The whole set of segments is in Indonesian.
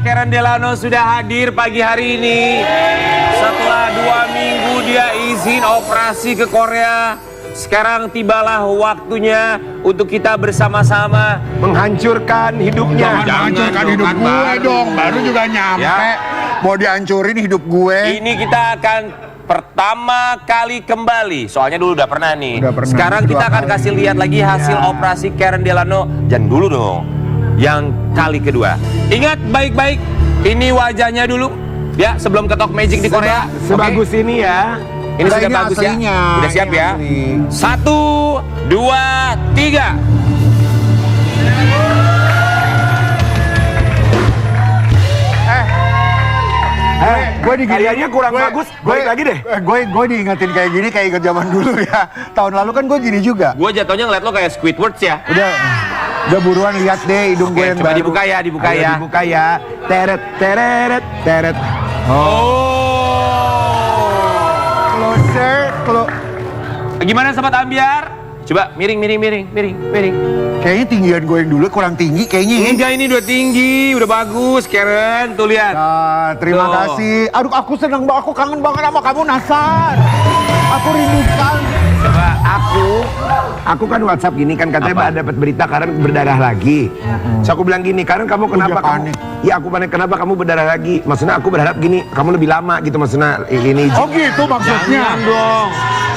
Karen Delano sudah hadir pagi hari ini. Setelah 2 minggu dia izin operasi ke Korea. Sekarang tibalah waktunya untuk kita bersama-sama menghancurkan hidupnya. Jangan hancurkan hidup gue dong, baru juga nyampe. Ya. Mau dihancurin hidup gue. Ini kita akan pertama kali kembali. Soalnya dulu udah pernah nih. Udah pernah. Sekarang kita akan kasih lihat lagi hasil operasi Karen Delano. Jangan dulu dong. Yang kali kedua. Ingat baik-baik. Ini wajahnya dulu. Ya, sebelum ketok magic di Korea. Sebagus ini ya. Ini sudah bagus ya. aslinya. Udah siap Ini ya. asli. 1, 2, 3. Gue kayaknya kurang bagus. Balik lagi deh. Gue diingetin kayak gini kayak ikut zaman dulu ya. Tahun lalu kan gue gini juga. Gue jatuhnya ngeliat lo kayak Squidward ya. Udah buruan lihat deh hidung gue yang Coba baru. dibuka ya, dibuka Ayo, ya. dibuka ya. Teret, teret, teret. Closer, Gimana sobat ambiar? Coba miring. Kayaknya tinggian gue yang dulu kurang tinggi kayaknya ya. Enggak, ini udah tinggi, udah bagus, Karen. Tuh lihat. Nah, terima Tuh. kasih. Aduh, aku senang banget, aku kangen banget sama kamu, Nasar. Aku rindukan. Coba Aku kan WhatsApp gini kan katanya dapat berita Karen berdarah lagi. So aku bilang gini, Karen kamu kenapa kamu? panik. Ya aku panik, kenapa kamu berdarah lagi? Maksudnya aku berharap gini, kamu lebih lama gitu maksudnya ini. Oh gitu maksudnya. jangan dong.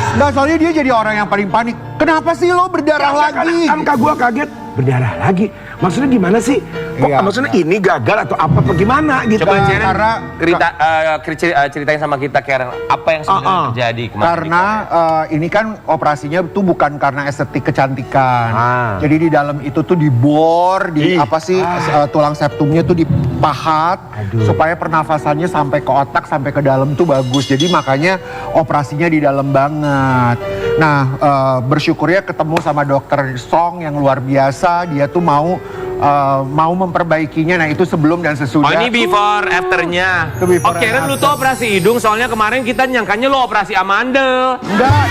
Nggak, soalnya dia jadi orang yang paling panik. Kenapa sih lo berdarah lagi? Kan gua kaget berdarah lagi. Maksudnya gimana sih? Kok Iya. maksudnya ini gagal atau apa gimana gitu? Coba Karen karena- ceritain sama kita, Karen, apa yang sebenarnya terjadi kemarin. Karena ini kan operasinya tuh bukan karena estetik kecantikan. Jadi di dalam itu tuh dibor, tulang septumnya tuh dipahat supaya pernafasannya sampai ke otak, sampai ke dalam tuh bagus. Jadi makanya operasinya di dalam banget. Nah, bersyukurnya ketemu sama dokter Song yang luar biasa. Dia tuh mau memperbaikinya. Nah, itu sebelum dan sesudah. Oh, ini before afternya. Itu before Oke, Karen, and lu tuh operasi hidung, soalnya kemarin kita nyangkanya lo operasi amandel. Enggak.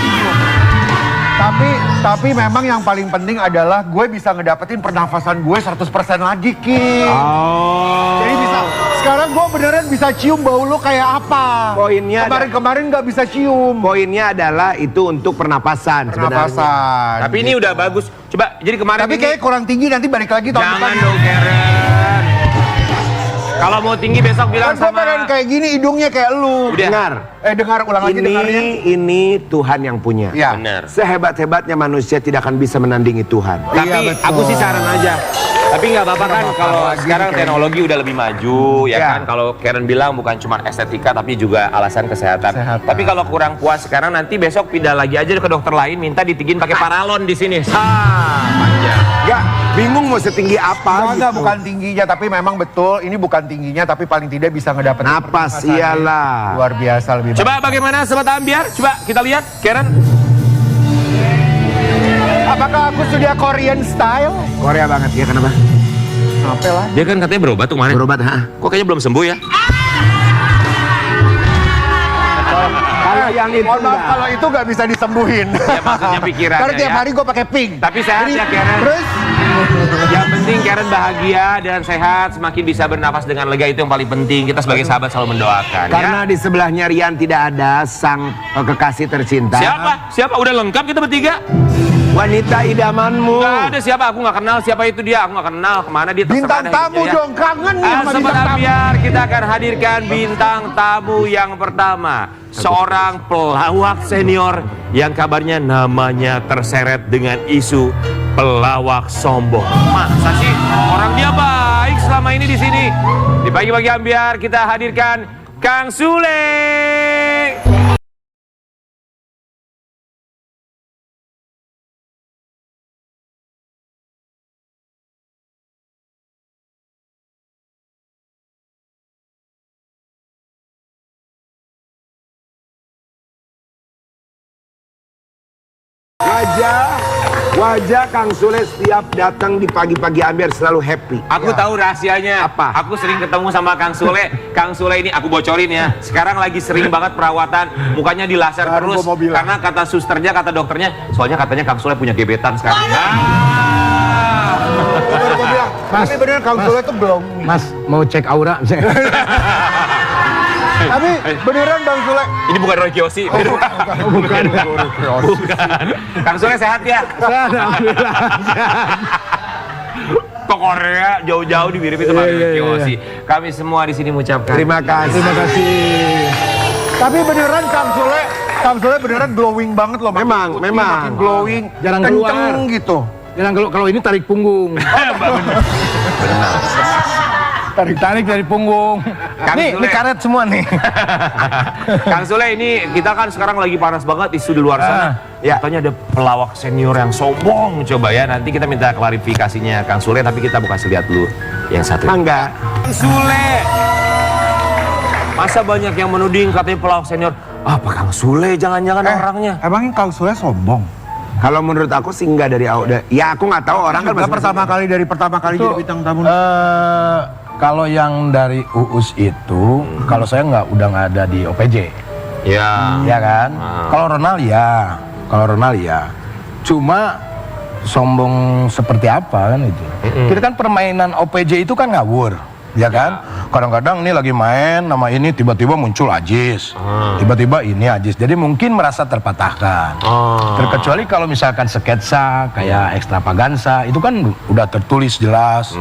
Tapi memang yang paling penting adalah gue bisa ngedapetin pernafasan gue 100% lagi, Ki. Jadi bisa, sekarang gue beneran bisa cium bau lo kayak apa. Poinnya Kemarin nggak bisa cium. Poinnya adalah itu untuk pernapasan sebenarnya. Pernafasan. Tapi ini udah bagus. Coba, jadi kemarin Tapi ini... kayak kurang tinggi, nanti balik lagi tahun Jangan depan. dong, Karen. Kalau mau tinggi besok bilang Kan gue sama... pengen kayak gini, hidungnya kayak lu. Udah. Dengar. Dengar ulang lagi dengarnya. Ini Tuhan yang punya. Ya. Bener. Sehebat-hebatnya manusia tidak akan bisa menandingi Tuhan. Tapi Iya, betul. aku sih saran aja. Tapi nggak apa-apa kan kalau lagi sekarang kayaknya. teknologi udah lebih maju, ya Ya. kan? Kalau Karen bilang bukan cuma estetika tapi juga alasan kesehatan. Tapi kalau kurang puas sekarang nanti besok pindah lagi aja ke dokter lain, minta ditigin pakai paralon di sini. Panjang. Enggak, bingung mau setinggi apa Enggak, gitu. bukan tingginya, tapi memang betul ini bukan tingginya, tapi paling tidak bisa ngedapetin Napas, pernafasannya. iyalah. Luar biasa, lebih baik. Coba bagaimana sobat ambiar? Coba kita lihat, Karen. Apakah aku sudah Korean style? Korea banget ya, kenapa? Apa lah? Dia kan katanya berobat tuh kemarin. Berobat, ha? Kok kayaknya belum sembuh ya? Kalau yang itu Mohon maaf, enggak. kalau itu nggak bisa disembuhin. Ya, maksudnya pikirannya, Karena tiap ya. hari gue pakai pink. Tapi sehat ya, Karen. Terus? Yang penting Karen bahagia dan sehat, semakin bisa bernafas dengan lega, itu yang paling penting. Kita sebagai sahabat selalu mendoakan. Karena Ya. di sebelahnya Rian tidak ada sang kekasih tercinta. Siapa? Udah lengkap kita bertiga? Wanita idamanmu. Gak ada siapa, aku gak kenal siapa itu dia. Aku gak kenal kemana dia, terserah Bintang deh tamu hidupnya, ya. dong, kangen nih sama Sobat bintang tamu. ambiar, kita akan hadirkan bintang tamu yang pertama. Seorang pelawak senior yang kabarnya namanya terseret dengan isu pelawak sombong. Masa sih orang dia baik selama ini di sini? Di pagi-pagi ambiar kita hadirkan Kang Sule. Wajah Kang Sule setiap datang di pagi-pagi ambiar selalu happy. Aku tahu rahasianya. Apa? Aku sering ketemu sama Kang Sule. Kang Sule ini aku bocorin ya. Sekarang lagi sering banget perawatan. Mukanya dilaser Baru terus. gua mau bilang. Karena kata susternya, kata dokternya, soalnya katanya Kang Sule punya gebetan sekarang. Baru gua bilang, tapi beneran Kang Sule tuh belum. Mas mau cek aura? Tapi beneran Bang Sule. Ini bukan Roy Kiyoshi. Bukan. Kang Sule sehat ya? Alhamdulillah. Ke Korea jauh-jauh dibiripi sama Iya. Kiyoshi. Kami semua di sini mengucapkan Terima kasih. Terima kasih. Tapi beneran Kang Sule beneran glowing banget loh. Memang. Makin glowing. Jarang kenceng keluar. gitu. Jangan kalau ini tarik punggung. Tarik dari punggung. Kang Nih Sule. karet semua nih. Kang Sule, ini kita kan sekarang lagi panas banget isu di luar sana. Ya, katanya ada pelawak senior yang sombong. Coba ya, nanti kita minta klarifikasinya Kang Sule, tapi kita mau kasih lihat dulu yang satu. Mangga. Kang Sule. Masa banyak yang menuding katanya pelawak senior. Apa Kang Sule jangan-jangan orangnya? Emangnya Kang Sule sombong? Kalau menurut aku sih enggak dari awal. Ya aku nggak tahu orang kan Juga masing-masing. pertama kali Itu, jadi bintang tamu. Kalau yang dari Uus itu, kalau saya udah nggak ada di OPJ, Ya. ya kan? Kalau Ronald ya. Cuma sombong seperti apa kan itu? Kita kan permainan OPJ itu kan ngawur, ya kan? Kadang-kadang ini lagi main, nama ini tiba-tiba muncul Ajis, tiba-tiba ini Ajis. Jadi mungkin merasa terpatahkan. Terkecuali kalau misalkan sketsa kayak ekstravaganza itu kan udah tertulis jelas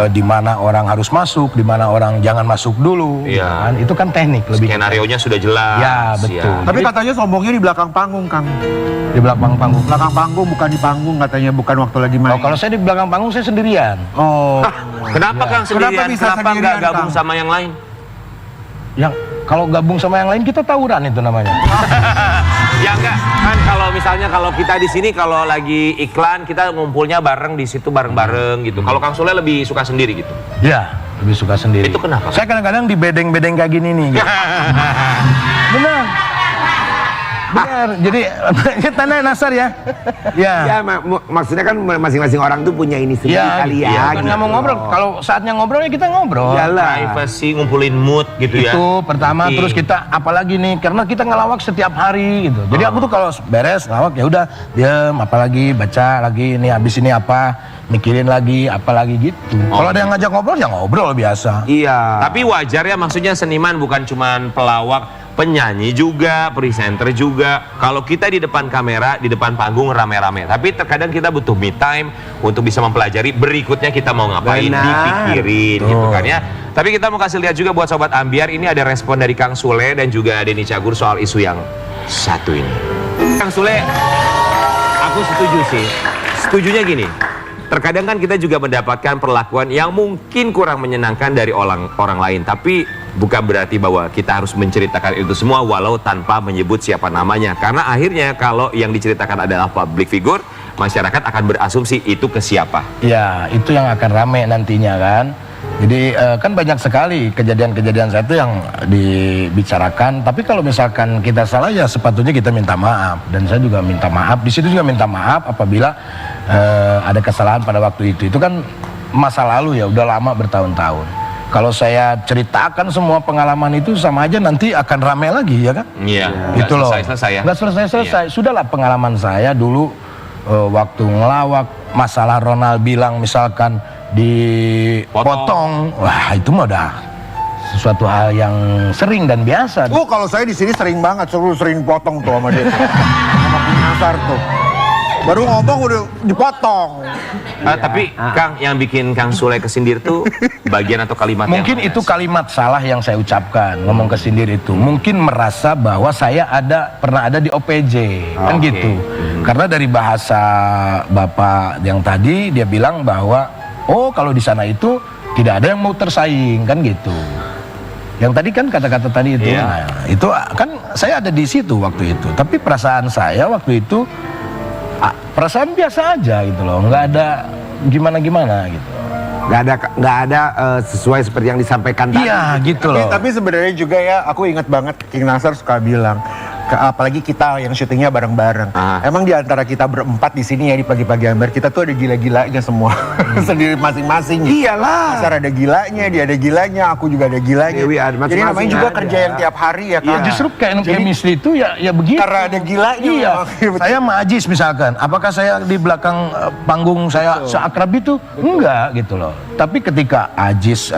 di mana orang harus masuk, di mana orang jangan masuk dulu. Iya. Kan? Itu kan teknik lebih. Skenarionya sudah jelas. Ya, betul. Tapi katanya sombongnya di belakang panggung, Kang. Di belakang panggung. Belakang panggung bukan di panggung katanya, bukan waktu lagi main. Oh, kalau saya di belakang panggung saya sendirian. Oh. Kenapa Kang sendirian? Kenapa bisa Kenapa sendirian, nggak gabung Kang? sama yang lain? Yang kalau gabung sama yang lain kita tawuran itu namanya. Ya enggak, kan kalau misalnya kalau kita di sini kalau lagi iklan kita ngumpulnya bareng di situ bareng-bareng gitu. Kalau Kang Sule lebih suka sendiri gitu. Ya, lebih suka sendiri. Itu kenapa? Saya kadang-kadang di bedeng-bedeng kayak gini nih. Gitu. Benar. Benar. Jadi tanda nasar ya. Ya Ya. maksudnya kan masing-masing orang tuh punya ini sendiri Ya, kali iya, ya. kan nggak mau ngobrol. Kalau saatnya ngobrol ya kita ngobrol. Iyalah. Privacy, ngumpulin mood gitu ya. Itu pertama, Oke. terus kita apalagi nih karena kita ngelawak setiap hari gitu. Jadi aku tuh kalau beres ngelawak ya udah diam, apalagi baca lagi ini habis ini apa, mikirin lagi apalagi gitu. Kalau ada yang ngajak ngobrol ya ngobrol biasa. Iya. Tapi wajar ya, maksudnya seniman bukan cuman pelawak, penyanyi juga, presenter juga. Kalau kita di depan kamera, di depan panggung rame-rame. Tapi terkadang kita butuh me time untuk bisa mempelajari berikutnya kita mau ngapain, Benar. dipikirin gitu kan ya. Tapi kita mau kasih lihat juga buat Sobat Ambiar, ini ada respon dari Kang Sule dan juga Denny Cagur soal isu yang satu ini. Kang Sule, aku setuju sih. Setujunya gini, terkadang kan kita juga mendapatkan perlakuan yang mungkin kurang menyenangkan dari orang lain. Tapi bukan berarti bahwa kita harus menceritakan itu semua walau tanpa menyebut siapa namanya. Karena akhirnya kalau yang diceritakan adalah public figure, masyarakat akan berasumsi itu ke siapa. Ya, itu yang akan rame nantinya kan. Jadi kan banyak sekali kejadian-kejadian saya itu yang dibicarakan. Tapi kalau misalkan kita salah ya sepatutnya kita minta maaf. Dan saya juga minta maaf. Di situ juga minta maaf apabila ada kesalahan pada waktu itu. Itu kan masa lalu ya, udah lama bertahun-tahun. Kalau saya ceritakan semua pengalaman itu sama aja nanti akan rame lagi ya kan? Iya, Gitu loh. selesai-selesai ya. Nggak selesai-selesai. Sudahlah pengalaman saya dulu waktu ngelawak masalah Ronald bilang misalkan dipotong, wah itu mah udah sesuatu hal yang sering dan biasa. Kalau saya di sini sering banget, sering potong tuh sama dia. Sama penyasar tuh. Baru ngomong udah dipotong. Tapi Kang, yang bikin Kang Sule kesindir tuh bagian atau kalimat Mungkin yang itu kalimat salah yang saya ucapkan, ngomong ke sendiri itu. Mungkin merasa bahwa saya pernah ada di OPJ, kan Oke. gitu. Karena dari bahasa Bapak yang tadi dia bilang bahwa kalau di sana itu tidak ada yang mau tersaing, kan gitu. Yang tadi kan kata-kata tadi itu, Iya. nah, itu kan saya ada di situ waktu itu. Tapi perasaan saya waktu itu perasaan biasa aja gitu loh, nggak ada gimana-gimana gitu. Nggak ada sesuai seperti yang disampaikan tadi. Iya gitu loh. Tapi sebenarnya juga ya, aku ingat banget King Nasar suka bilang, apalagi kita yang syutingnya bareng-bareng. Emang di antara kita berempat di sini ya di pagi-pagi Amber, kita tuh ada gila-gilanya semua. Sendiri masing-masing. Iyalah. Pasar ada gilanya, dia ada gilanya, aku juga ada gilanya. Dewi ada Jadi masing-masing namanya juga ada. kerja yang tiap hari ya kan. Justru kayak chemistry itu ya begitu. Karena ada gilanya. Iya. memang. Saya sama Ajis misalkan, apakah saya di belakang panggung saya seakrab itu? Enggak gitu loh. Tapi ketika Ajis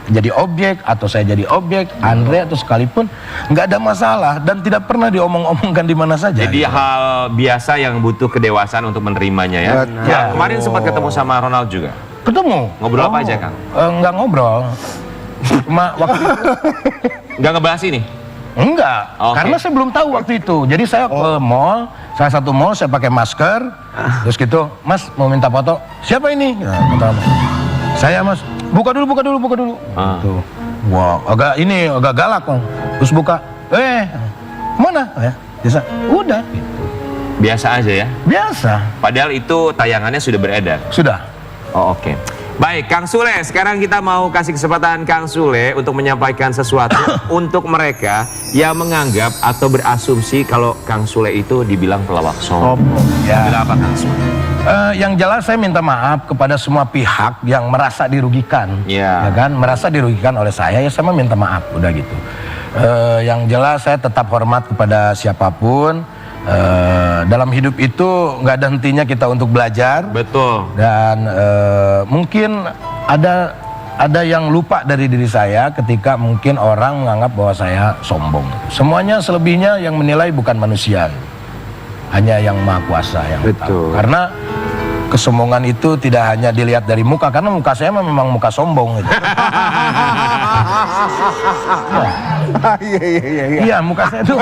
jadi objek atau saya jadi objek, Andre atau sekalipun nggak ada masalah dan tidak pernah diomong-omongkan di mana saja. Jadi hal biasa yang butuh kedewasaan untuk menerimanya ya. Betul. Ya, kemarin sempat ketemu sama Ronald juga. Ketemu. Ngobrol apa aja, Kang? Nggak ngobrol. Cuma waktu itu Nggak ngebahas ini? enggak, Oke. karena saya belum tahu waktu itu. Jadi saya ke mall, salah satu mall saya pakai masker, terus gitu, Mas mau minta foto. Siapa ini? Ya, kata, saya Mas. Buka dulu. Gitu. Wah, agak galak kok. Terus buka. Mana? Biasa. Udah. Gitu. Biasa aja ya. Biasa. Padahal itu tayangannya sudah beredar. Sudah. Oh, oke. Baik, Kang Sule, sekarang kita mau kasih kesempatan Kang Sule untuk menyampaikan sesuatu untuk mereka yang menganggap atau berasumsi kalau Kang Sule itu dibilang pelawak sombong. Ya. Bilang apa, Kang Sule? Yang jelas saya minta maaf kepada semua pihak yang merasa dirugikan, Ya. ya kan? Merasa dirugikan oleh saya, ya saya minta maaf, udah gitu. Yang jelas saya tetap hormat kepada siapapun. Dalam hidup itu nggak ada hentinya kita untuk belajar. Betul. Dan mungkin ada yang lupa dari diri saya ketika mungkin orang menganggap bahwa saya sombong. Semuanya selebihnya yang menilai bukan manusia, hanya yang Maha Kuasa yang tahu. Karena kesombongan itu tidak hanya dilihat dari muka, karena muka saya memang muka sombong gitu. Iya, muka saya tuh.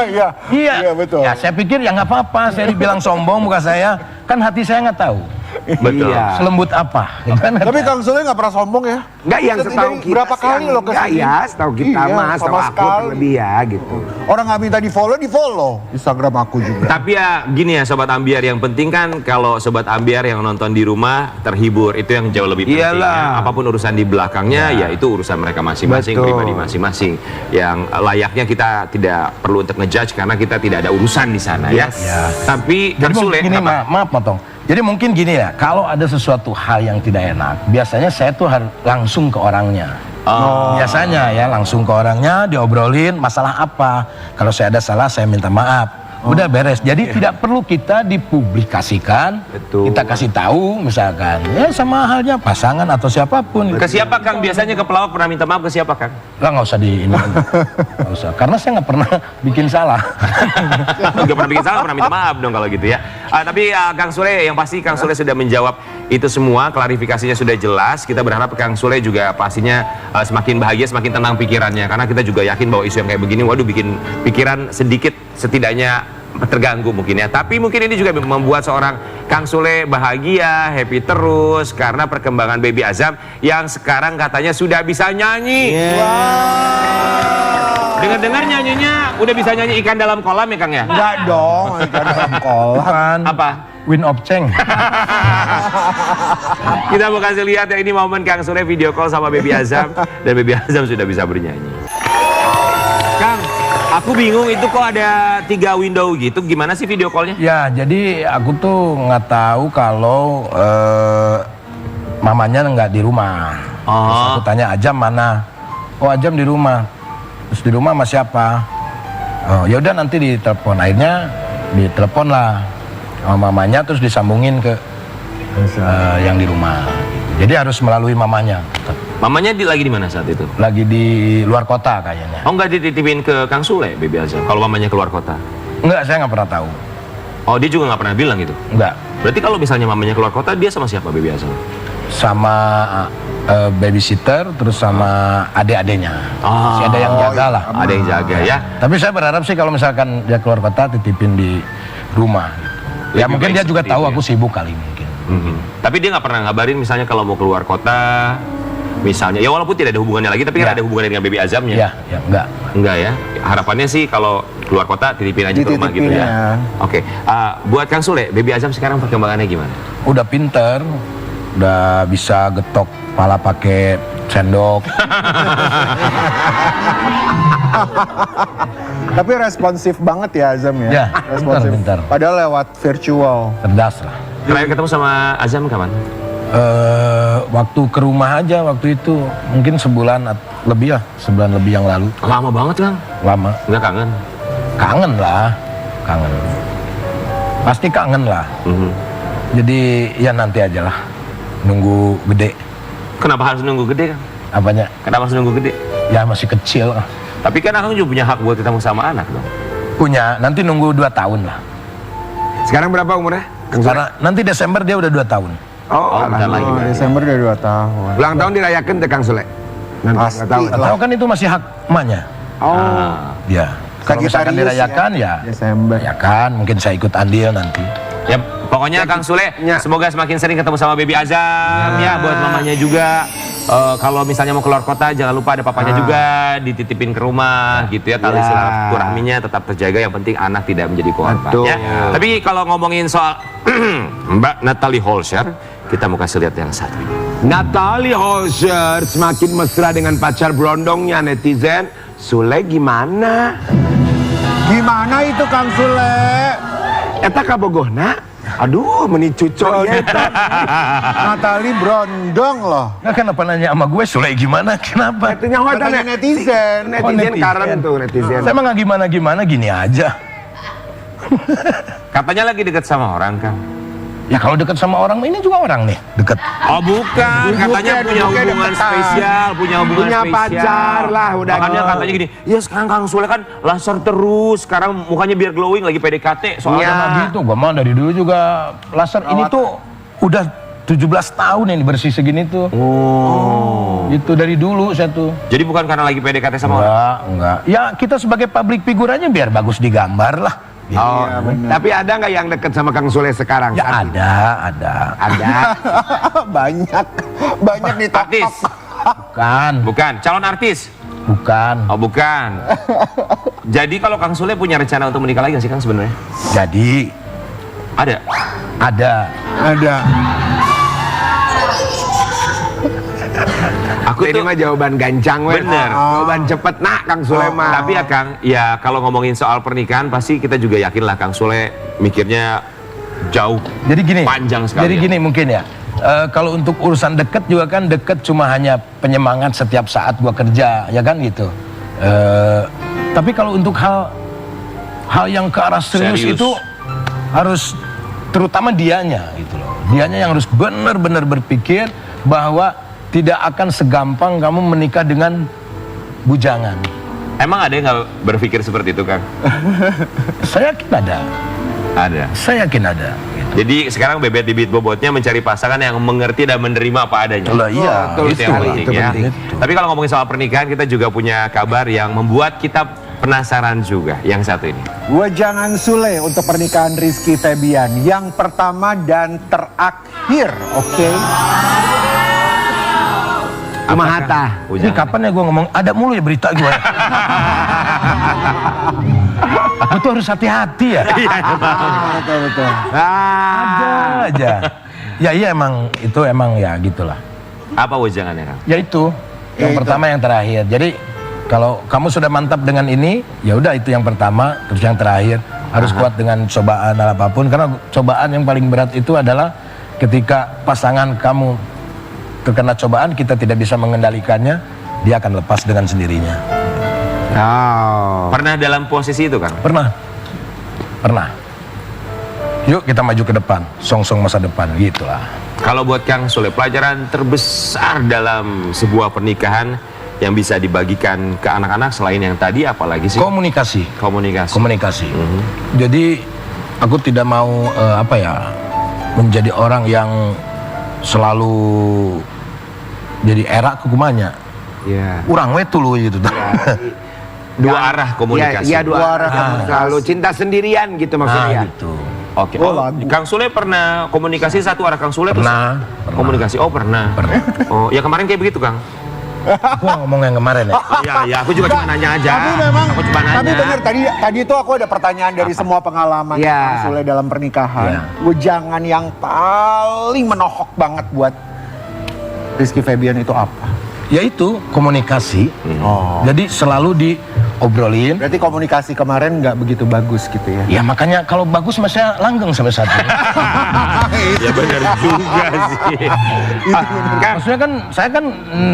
Iya, betul. Ya, saya pikir ya nggak apa-apa, saya dibilang sombong muka saya, kan hati saya nggak tahu. Betul. Iya. Selembut apa? Ya kan? Tapi Kang Sule nggak pernah sombong ya? Enggak yang Setidaknya setahu kita berapa sih kali yang lo enggak kesini? ya, setahu kita Iya, mah, sama setahu aku sekali. lebih ya gitu. Orang nggak minta di follow Instagram aku juga. Tapi ya gini ya Sobat Ambiar, yang penting kan kalau Sobat Ambiar yang nonton di rumah terhibur, itu yang jauh lebih penting Iyalah. ya. Apapun urusan di belakangnya ya itu urusan mereka masing-masing, Betul. pribadi masing-masing. Yang layaknya kita tidak perlu untuk ngejudge karena kita tidak ada urusan di sana ya. Tapi Jadi Kang Sule, gini, apa? maaf potong. Jadi mungkin gini ya, kalau ada sesuatu hal yang tidak enak, biasanya saya tuh harus langsung ke orangnya. Biasanya ya langsung ke orangnya, diobrolin masalah apa. Kalau saya ada salah, saya minta maaf. Udah beres. Jadi tidak perlu kita dipublikasikan. Betul. Kita kasih tahu misalkan. Ya sama halnya pasangan atau siapapun. Ke siapa Kang? Biasanya ke pelawak pernah minta maaf ke siapa Kang? Lah nggak usah di ini. Nggak usah. Karena saya nggak pernah bikin salah. Nggak pernah bikin salah, pernah minta maaf dong kalau gitu ya. Tapi Kang Sule, yang pasti Kang Sule sudah menjawab itu semua, klarifikasinya sudah jelas. Kita berharap Kang Sule juga pastinya semakin bahagia, semakin tenang pikirannya. Karena kita juga yakin bahwa isu yang kayak begini, waduh bikin pikiran sedikit setidaknya terganggu mungkin ya. Tapi mungkin ini juga membuat seorang Kang Sule bahagia, happy terus karena perkembangan Baby Azam yang sekarang katanya sudah bisa nyanyi. Dengar-dengar nyanyinya udah bisa nyanyi ikan dalam kolam ya Kang ya? Enggak dong, ikan dalam kolam. Apa? Win of Cheng. Kita mau kasih lihat ya, ini momen Kang Sule video call sama Baby Azam dan Baby Azam sudah bisa bernyanyi. Kang, aku bingung itu kok ada 3 window gitu, gimana sih video callnya? Ya, jadi aku tuh nggak tahu kalau mamanya nggak di rumah. Terus aku tanya Ajam mana? Oh Ajam di rumah. Terus di rumah sama siapa? Oh ya udah nanti ditelepon. Akhirnya ditelepon lah sama mamanya, terus disambungin ke yang di rumah. Jadi harus melalui mamanya. Mamanya lagi di mana saat itu? Lagi di luar kota kayaknya. Oh nggak dititipin ke Kang Sule Baby Azam kalau mamanya keluar kota? Enggak, saya nggak pernah tahu. Oh dia juga nggak pernah bilang gitu? Enggak. Berarti kalau misalnya mamanya keluar kota, dia sama siapa Baby Azam? Sama babysitter, terus sama adik-adiknya. Si ada yang jaga lah. Ada yang jaga ya. Tapi saya berharap sih kalau misalkan dia keluar kota titipin di rumah gitu. Ya Lebih mungkin baik dia juga seperti tahu itu aku sibuk kali mungkin. Tapi dia nggak pernah ngabarin misalnya kalau mau keluar kota, misalnya ya walaupun tidak ada hubungannya lagi, tapi kan Ya. ada hubungannya dengan Baby Azamnya. Ya enggak. Enggak ya. Harapannya sih kalau keluar kota titipin aja ke rumah gitu Dititipin ya. ya. Oke. Buat Kang Sule, Baby Azam sekarang perkembangannya gimana? Udah pinter, udah bisa getok pala pakai sendok. Tapi responsif banget ya Azam ya. Ya, Responsif. bentar. Padahal lewat virtual. Cerdas lah. Terakhir ketemu sama Azam kapan? Waktu ke rumah aja waktu itu mungkin sebulan lebih lah, sebulan lebih yang lalu. Lama banget Kang. Lama. Nggak kangen? Kangen lah, kangen. Pasti kangen lah. Mhm. Jadi ya nanti aja lah, nunggu gede. Kenapa harus nunggu gede Kang? Apanya? Kenapa harus nunggu gede? Ya masih kecil. Tapi kan Akang juga punya hak buat ketemu sama anak dong. Punya, nanti nunggu 2 tahun lah. Sekarang berapa umurnya? Kang Sule? Karena nanti Desember dia udah 2 tahun. Oh, bentar lagi. Oh, Desember udah 2 tahun. ulang tahun dirayakan deh Kang Sule. Nanti Pasti. nggak tahu. Tahu kan itu masih hak emaknya. Oh, Ya. Kalau misalkan Sagittarius dirayakan ya, Desember. rayakan. Mungkin saya ikut andil nanti. Ya pokoknya Kang Sule Ya. semoga semakin sering ketemu sama Baby Azam ya buat mamanya juga. Kalau misalnya mau keluar kota jangan lupa ada papanya juga dititipin ke rumah gitu ya, tali silaturahminya tetap terjaga, yang penting anak tidak menjadi korban Betul. ya. Tapi kalau ngomongin soal Mbak Natalie Holscher, kita mau kasih lihat yang satu ini. Natalie Holscher semakin mesra dengan pacar berondongnya netizen. Sule gimana? Gimana itu Kang Sule? Eta kabogohna? Aduh, meni cucok ya. Natali Brondong loh. Nah, kenapa nanya sama gue, Sule gimana? Kenapa? Itu nyawa Katanya tanya netizen. netizen karen tuh netizen. Saya mah nggak gimana-gimana, gini aja. Katanya lagi dekat sama orang Kang. Ya kalau deket sama orang, ini juga orang nih, deket. Oh bukan, katanya punya hubungan spesial, punya hubungan Punya spesial. pacar lah, udah Makanya gitu. katanya gini, ya sekarang Kang Sule kan laser terus, sekarang mukanya biar glowing lagi PDKT soalnya. Iya. Nah gitu, gue mah dari dulu juga laser. Ini tuh udah 17 tahun ini bersih segini tuh. Oh. Itu dari dulu saya tuh. Jadi bukan karena lagi PDKT sama orang. Enggak. Ya kita sebagai public figure aja biar bagus digambar lah. Oh, tapi ada nggak yang deket sama Kang Sule sekarang? Ya saat ini? ada. Ada. Banyak di Artis? Bukan, Bukan, calon artis? bukan. Oh bukan. Jadi kalau Kang Sule punya rencana untuk menikah lagi nggak sih Kang sebenarnya? Jadi Ada. Ada. Aku Ini tuh mah jawaban gancang weh. Bener. Jawaban cepet nak Kang Sule mah. Tapi ya Kang, ya kalau ngomongin soal pernikahan pasti kita juga yakin lah Kang Sule mikirnya jauh. Jadi gini. Panjang sekali Jadi ya. gini mungkin ya. Kalau untuk urusan deket juga kan, deket cuma hanya penyemangat setiap saat gua kerja, ya kan gitu. Tapi kalau untuk hal yang ke arah serius, Serius. itu harus terutama dianya gitu loh. Dianya yang harus benar-benar berpikir bahwa tidak akan segampang kamu menikah dengan bujangan. Emang ada yang nggak berpikir seperti itu Kang? Saya yakin ada. Ada. Saya yakin ada. Gitu. Jadi sekarang bebet bibit bobotnya mencari pasangan yang mengerti dan menerima apa adanya. Loh, iya, betul Itu yang sekali, penting itu ya. penting. Tapi kalau ngomongin soal pernikahan, kita juga punya kabar yang membuat kita penasaran juga. Yang satu ini. Wejangan Sule untuk pernikahan Rizky Febian. Yang pertama dan terakhir, oke? Kumahata. Ini kapan ya gue ngomong, ada mulu ya berita gue. Gue tuh harus hati-hati ya. Betul. Ada aja. Ya iya emang, itu emang ya gitulah. Apa wejangannya Kang? Ya itu, yang pertama yang terakhir. Jadi kalau kamu sudah mantap dengan ini, ya udah itu yang pertama, terus yang terakhir harus kuat dengan cobaan apapun. Karena cobaan yang paling berat itu adalah ketika pasangan kamu terkena cobaan, kita tidak bisa mengendalikannya, dia akan lepas dengan sendirinya. Oh. Pernah dalam posisi itu Kang? Pernah. Yuk kita maju ke depan, song-song masa depan, gitulah. Kalau buat Kang Sule, pelajaran terbesar dalam sebuah pernikahan yang bisa dibagikan ke anak-anak selain yang tadi apalagi sih? Komunikasi. Komunikasi. Jadi aku tidak mau menjadi orang yang selalu jadi era kukumanya. Iya. Urang we tuluy gitu. Dua arah komunikasi. Iya, dua arah. Selalu cinta sendirian gitu maksudnya. gitu. Oke. Oh, Oh, lagu. Kang Sule pernah komunikasi satu arah Kang Sule? Pernah. Komunikasi. Oh, pernah. Oh, ya kemarin kayak begitu, Kang. Aku ngomong yang kemarin ya. Oh, iya, aku juga cuma nanya aja. Tapi memang, aku cuma nanya. tapi benar tadi itu aku ada pertanyaan dari semua pengalaman Iya. Kang Sule dalam pernikahan. Iya. Wejangan yang paling menohok banget buat Rizky Febian itu apa? yaitu komunikasi. Oh. Jadi selalu diobrolin. Berarti komunikasi kemarin nggak begitu bagus gitu ya? Ya makanya kalau bagus masnya langgeng sampai saat ini. Ya benar juga sih. Maksudnya kan saya kan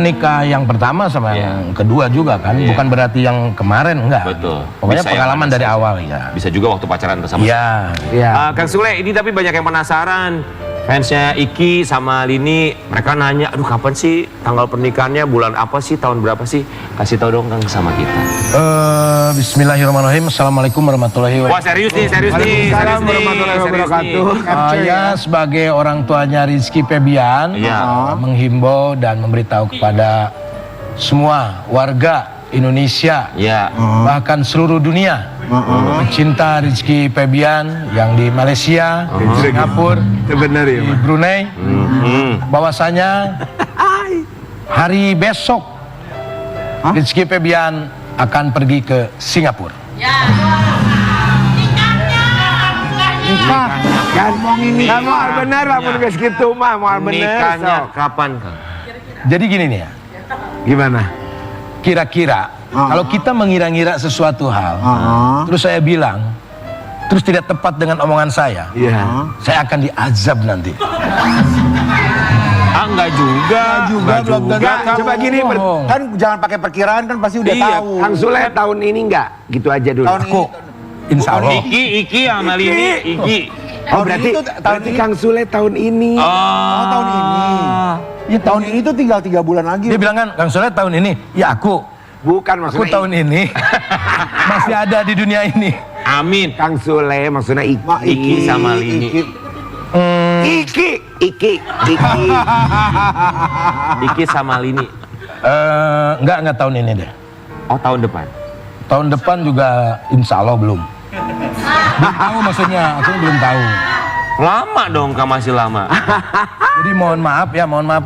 nikah yang pertama sama yang kedua juga kan, bukan berarti yang kemarin enggak. Betul. Pokoknya Bisa yang pengalaman mana dari saja. awal ya. Bisa juga waktu pacaran bersama. Iya. Kang Sule, ini tapi banyak yang penasaran. Fansnya Iki sama Lini, mereka nanya, aduh kapan sih tanggal pernikahannya, bulan apa sih, tahun berapa sih? Kasih tahu dong Kang sama kita. Bismillahirrahmanirrahim. Assalamualaikum warahmatullahi Wah wabarakatuh. serius nih, serius nih. Waalaikumsalam serius nih, warahmatullahi serius wabarakatuh. nih. Saya sebagai orang tuanya Rizky Febian Iya. menghimbau dan memberitahu kepada semua warga Indonesia, Ya, bahkan seluruh dunia, pencinta Rizky Febian yang di Malaysia, Singapura, Itu benar ya, di Mas. Brunei, bahwasanya hari besok Rizky Febian akan pergi ke Singapura. Kan mau benar lah mau geus kitu mah, mau benar. nikahnya sok. kapan Kang? Jadi gini nih ya, Gimana? kira-kira kalau kita mengira-ngira sesuatu hal, terus saya bilang, terus tidak tepat dengan omongan saya akan diazab nanti. Ah enggak juga. Belum tentu. Coba gini, Bohong. Kan jangan pakai perkiraan kan pasti udah Iya, tahu. Kang Sule tahun ini enggak? Gitu aja dulu. Tahun Aku, insya Allah. Iki sama Lini, Iki. Oh Tahun berarti, ini tuh, tahun berarti ini. Kang Sule tahun ini. Oh, tahun ini. Ya tahun ini tuh tinggal 3 bulan lagi. Dia bilang kan, Kang Soleh tahun ini, ya aku Bukan aku maksudnya tahun ini masih ada di dunia ini. Amin. Kang Sule maksudnya Iki sama Lini. Iki. Iki sama Lini. Enggak tahun ini deh. Oh tahun depan. Tahun depan juga insya Allah belum. Belum tahu maksudnya, aku belum tahu. Lama dong Kang, masih lama. Jadi mohon maaf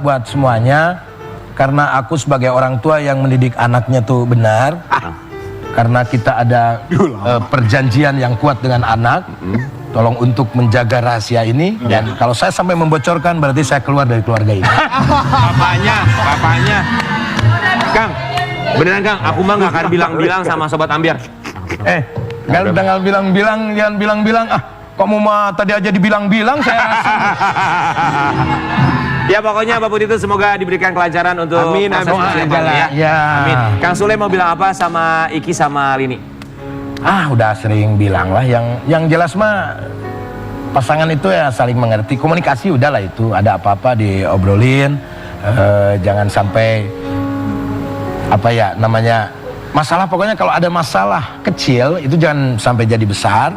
buat semuanya, karena aku sebagai orang tua yang mendidik anaknya tuh benar, karena kita ada perjanjian yang kuat dengan anak, tolong untuk menjaga rahasia ini, dan kalau saya sampai membocorkan berarti saya keluar dari keluarga ini. Bapaknya. Kang, beneran Kang, aku mah nggak akan bilang-bilang sama Sobat Ambiar. Jangan jangan bilang-bilang, kamu mah tadi aja dibilang-bilang saya rasa. Ya pokoknya Bapak itu semoga diberikan kelancaran untuk Amin, proses amin. pernikahan ya. Ya. Amin. Kang Sule mau bilang apa sama Iki sama Lini? Udah sering bilang lah, yang jelas mah pasangan itu ya saling mengerti, komunikasi udahlah, itu ada apa-apa diobrolin, jangan sampai apa ya namanya masalah, pokoknya kalau ada masalah kecil itu jangan sampai jadi besar.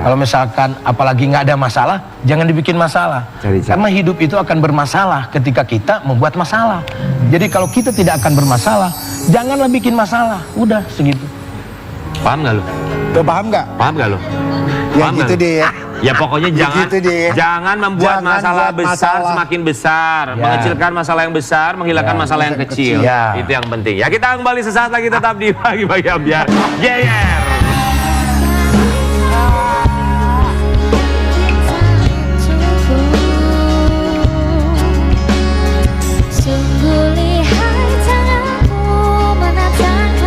Kalau misalkan apalagi nggak ada masalah, jangan dibikin masalah. Karena hidup itu akan bermasalah ketika kita membuat masalah. Jadi kalau kita tidak akan bermasalah, janganlah bikin masalah. Udah segitu. Paham nggak lo? Tuh, paham nggak? Paham nggak lo? Ya Paham gitu nggak? deh ya. Ya pokoknya jangan gitu deh. jangan membuat Jangan masalah buat besar masalah. semakin besar, Ya. mengecilkan masalah yang besar, menghilangkan masalah yang kecil. Ya. Itu yang penting. Ya kita kembali sesaat lagi tetap di Pagi-Pagi Ambiar. Yeah.